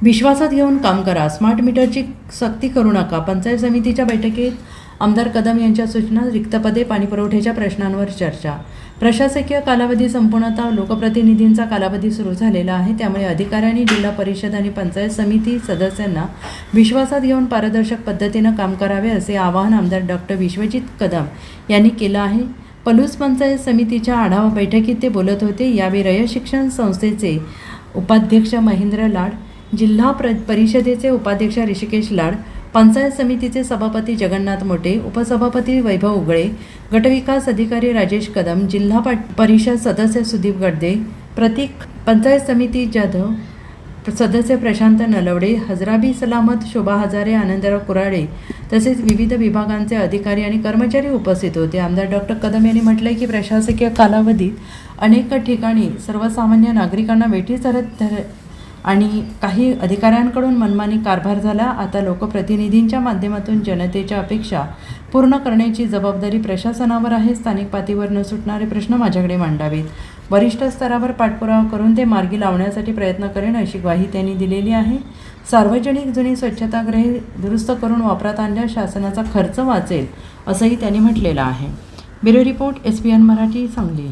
विश्वासात घेऊन काम करा, स्मार्ट मीटरची सक्ती करू नका. पंचायत समितीच्या बैठकीत आमदार कदम यांच्या सूचना. रिक्त पदे, पाणीपुरवठ्याच्या प्रश्नांवर चर्चा. प्रशासकीय कालावधी संपूर्णतः लोकप्रतिनिधींचा कालावधी सुरू झालेला आहे. त्यामुळे अधिकाऱ्यांनी जिल्हा परिषद आणि पंचायत समिती सदस्यांना विश्वासात घेऊन पारदर्शक पद्धतीनं काम करावे असे आवाहन आमदार डॉक्टर विश्वजित कदम यांनी केलं आहे. पलूस पंचायत समितीच्या आढावा बैठकीत ते बोलत होते. यावेळी रयत शिक्षण संस्थेचे उपाध्यक्ष महेंद्र लाड, जिल्हा परिषदेचे उपाध्यक्ष ऋषिकेश लाड, पंचायत समितीचे सभापती जगन्नाथ मोटे, उपसभापती वैभव उगळे, गटविकास अधिकारी राजेश कदम, जिल्हा परिषद सदस्य सुदीप गडदे, प्रतीक, पंचायत समिती जाधव सदस्य प्रशांत नलवडे, हजराबी सलामत, शोभा हजारे, आनंदराव कुराडे तसेच विविध विभागांचे अधिकारी आणि कर्मचारी उपस्थित होते. आमदार डॉक्टर कदम यांनी म्हटलंय की प्रशासकीय कालावधीत अनेक ठिकाणी सर्वसामान्य नागरिकांना वेठीस धरत आणि काही अधिकाऱ्यांकडून मनमानी कारभार झाला. आता लोकप्रतिनिधींच्या माध्यमातून जनतेच्या अपेक्षा पूर्ण करण्याची जबाबदारी प्रशासनावर आहे. स्थानिक पातळीवर न सुटणारे प्रश्न माझ्याकडे मांडावेत. वरिष्ठ स्तरावर पाठपुरावा करून ते मार्गी लावण्यासाठी प्रयत्न करेन अशी ग्वाही त्यांनी दिलेली आहे. सार्वजनिक जुनी स्वच्छतागृहे दुरुस्त करून वापरात आणल्यास शासनाचा खर्च वाचेल असंही त्यांनी म्हटलेलं आहे. Bureau report, SBN Marathi, Sangli.